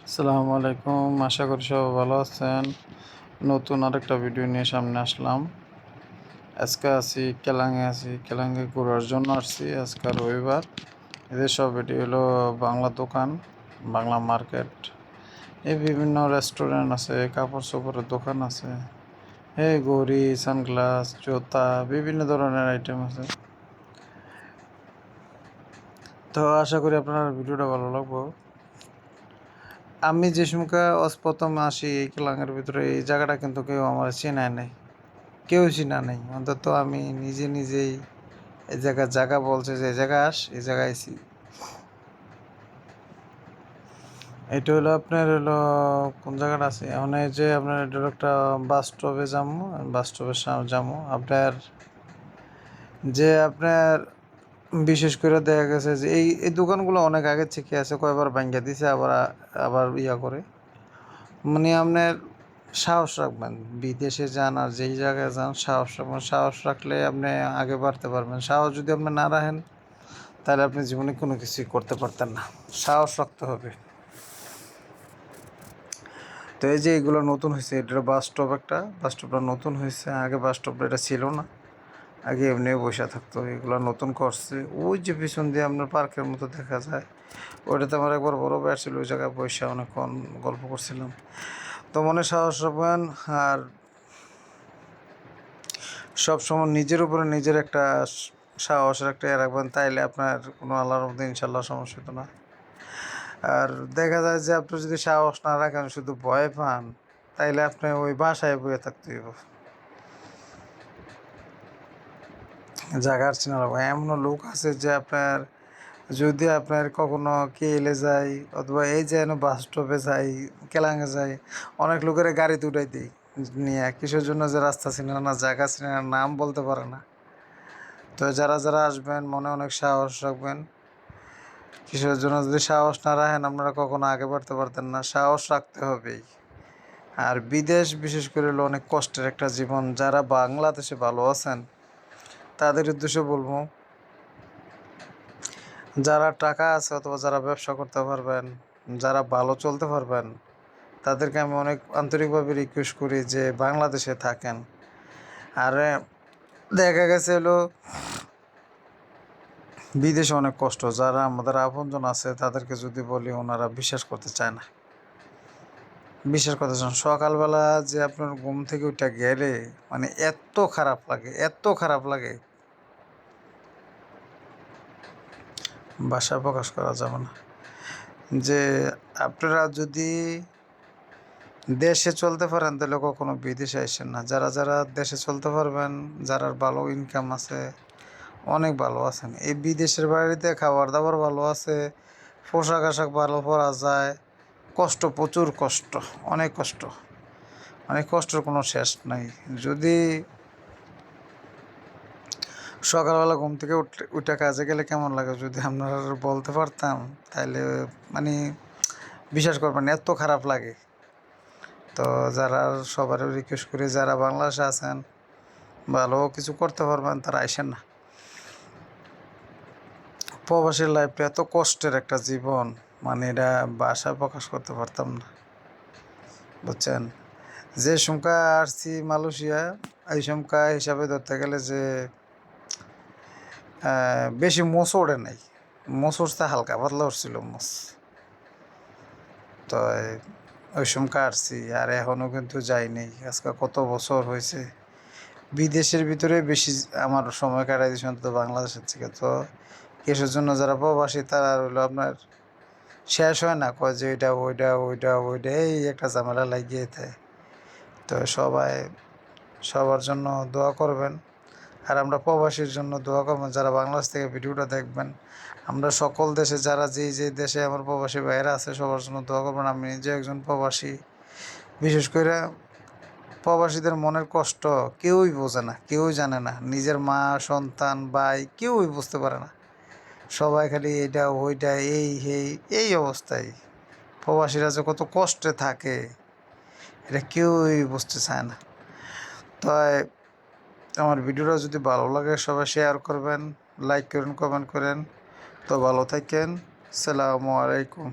আসসালামু আলাইকুম। আশা করি সবাই ভালো আছেন। নতুন আরেকটা ভিডিও নিয়ে সামনে আসলাম। আজকে কেলাঙ্গে ঘোরার জন্য আসছি। আজকে রবিবার। এদের সব এটি হলো বাংলা দোকান, বাংলা মার্কেট। এই বিভিন্ন রেস্টুরেন্ট আছে, কাপড় চোপড়ের দোকান আছে, এই ঘড়ি, সানগ্লাস, জুতা, বিভিন্ন ধরনের আইটেম আছে। তো আশা করি আপনার ভিডিওটা ভালো লাগবে। আমি যে সময় প্রথম আসি এই কেলাঙ্গের ভিতরে, এই জায়গাটা কিন্তু কেউ আমার চেনায় নাই, কেউ চিনা নেই। অন্তত আমি নিজেই এই জায়গা বলছে যে এই জায়গা এই জায়গায় আইছি। এটা হলো আপনার কোন জায়গাটা আছে এখন, এই যে আপনার এটা হলো একটা বাস স্টপে যাবো, বাস স্টপের সামনে যাবো আপনার, যে আপনার বিশেষ করে দেখা গেছে যে এই দোকানগুলো অনেক আগে থেকে আছে, কয়বার ভাঙ্গা দিছে, আবার আবার ইয়া করে। মানে আপনার সাহস রাখবেন, বিদেশে যান আর যেই জায়গায় যান সাহস রাখবেন। সাহস রাখলে আপনি আগে বাড়তে পারবেন। সাহস যদি আপনি না রাখেন তাহলে আপনি জীবনে কোনো কিছুই করতে পারতেন না। সাহস রাখতে হবে। তো এই যে এগুলো নতুন হয়েছে, এটা বাস স্টপ, একটা বাস স্টপটা নতুন হয়েছে। আগে বাস স্টপটা এটা ছিল না, আগে এমনি বসে থাকতো। এগুলো নতুন করছে। ওই যে পিছন দিয়ে আপনার পার্কের মতো দেখা যায়, ওইটাতে আমার একবার বড় ভাই ছিল, ওই জায়গায় বসে অনেকক্ষণ গল্প করছিলাম। তো মনে সাহস রাখবেন, আর সবসময় নিজের উপরে নিজের একটা সাহসের একটা রাখবেন, তাইলে আপনার কোনো আল্লাহর মধ্যে ইনশাল্লাহ সমস্যা হতো না। আর দেখা যায় যে আপনি যদি সাহস না রাখেন, শুধু ভয় পান, তাইলে আপনি ওই বাসায় বয়ে থাকতে হইব। জাগার চিনা রাখবেন। এমনও লোক আছে যে আপনার, যদি আপনার কখনো কে এলে যায় অথবা এই যে বাস স্টপে যাই, কেলাঙ্গে যাই, অনেক লোকের গাড়িতে উঠাই দিই নিয়ে, কিসের জন্য? যে রাস্তা চিনে না, জায়গা চিনে না, নাম বলতে পারে না। তো যারা আসবেন মনে অনেক সাহস রাখবেন। কিসের জন্য? যদি সাহস না রাখেন আপনারা কখনো আগে বাড়তে পারতেন না। সাহস রাখতে হবেই। আর বিদেশ বিশেষ করে হলো অনেক কষ্টের একটা জীবন। যারা বাংলাদেশে ভালো আছেন তাদের উদ্দেশ্যে বলবো, যারা টাকা আছে অথবা যারা ব্যবসা করতে পারবেন, যারা ভালো চলতে পারবেন, তাদেরকে আমি অনেক আন্তরিকভাবে রিকোয়েস্ট করি যে বাংলাদেশে থাকেন। আর দেখা গেছে বিদেশে অনেক কষ্ট। যারা আমাদের আপনজন আছে তাদেরকে যদি বলি, ওনারা বিশ্বাস করতে চায় না। বিশ্বাস করতে চান সকালবেলা যে আপনার ঘুম থেকে ওইটা গেলে মানে এত খারাপ লাগে, এত খারাপ লাগে, ভাষায় প্রকাশ করা যাবে না। যে আপনারা যদি দেশে চলতে পারেন তাহলে কখনো বিদেশে আসেন না। যারা দেশে চলতে পারবেন, যারা ভালো ইনকাম আছে, অনেক ভালো আছেন। এই বিদেশের বাড়িতে খাবার দাবার ভালো আছে, পোশাক আশাক ভালো পরা যায়। কষ্ট, প্রচুর কষ্ট, অনেক কষ্ট, অনেক কষ্টের কোনো শেষ নাই। যদি সকালবেলা ঘুম থেকে উঠে কাজে গেলে কেমন লাগে যদি আপনারা বলতে পারতাম, তাহলে মানে বিশ্বাস করবেন এত খারাপ লাগে। তো যারা, সবারও রিকোয়েস্ট করি, যারা বাংলাদেশে আছেন ভালো কিছু করতে পারবেন তারা আইসেন না। প্রবাসীর লাইফটা এত কষ্টের একটা জীবন, মানে এটা ভাষায় প্রকাশ করতে পারতাম না, বুঝছেন? যে সংখ্যা আসছি মালয়েশিয়া, এই সংখ্যা হিসাবে ধরতে গেলে যে বেশি মোষ ওড়ে নাই। মোষ উঠতে হালকা পাতলা উঠছিল মোষ। তো ওই সময় আসছি, আর এখনও কিন্তু যাইনি। আজকে কত বছর হয়েছে। বিদেশের ভিতরে বেশি আমার সময় কাটাই দিয়েছি অন্তত বাংলাদেশের থেকে। তো কিসের জন্য? যারা প্রবাসী তারা হলো আপনার শেষ হয় না, কয় যে ওইটা এই একটা ঝামেলা লাগিয়ে দেয়। তো সবার জন্য দোয়া করবেন। আর আমরা প্রবাসীর জন্য দোয়া করবেন, যারা বাংলাদেশ থেকে ভিডিওটা দেখবেন। আমরা সকল দেশে যারা যে দেশে আমার প্রবাসী ভাইয়েরা আছে সবার জন্য দোয়া করবেন। আমি নিজে একজন প্রবাসী। বিশেষ করে প্রবাসীদের মনের কষ্ট কেউই বোঝে না, কেউই জানে না। নিজের মা, সন্তান, ভাই কেউই বুঝতে পারে না। সবাই খালি এইটা ওইটা এই অবস্থায়। প্রবাসীরা যে কত কষ্টে থাকে এটা কেউই বুঝতে চায় না। তাই আমার ভিডিওটা যদি ভালো লাগে সবাই শেয়ার করবেন, লাইক করেন, কমেন্ট করেন। তো ভালো থাকেন। আসসালামু আলাইকুম।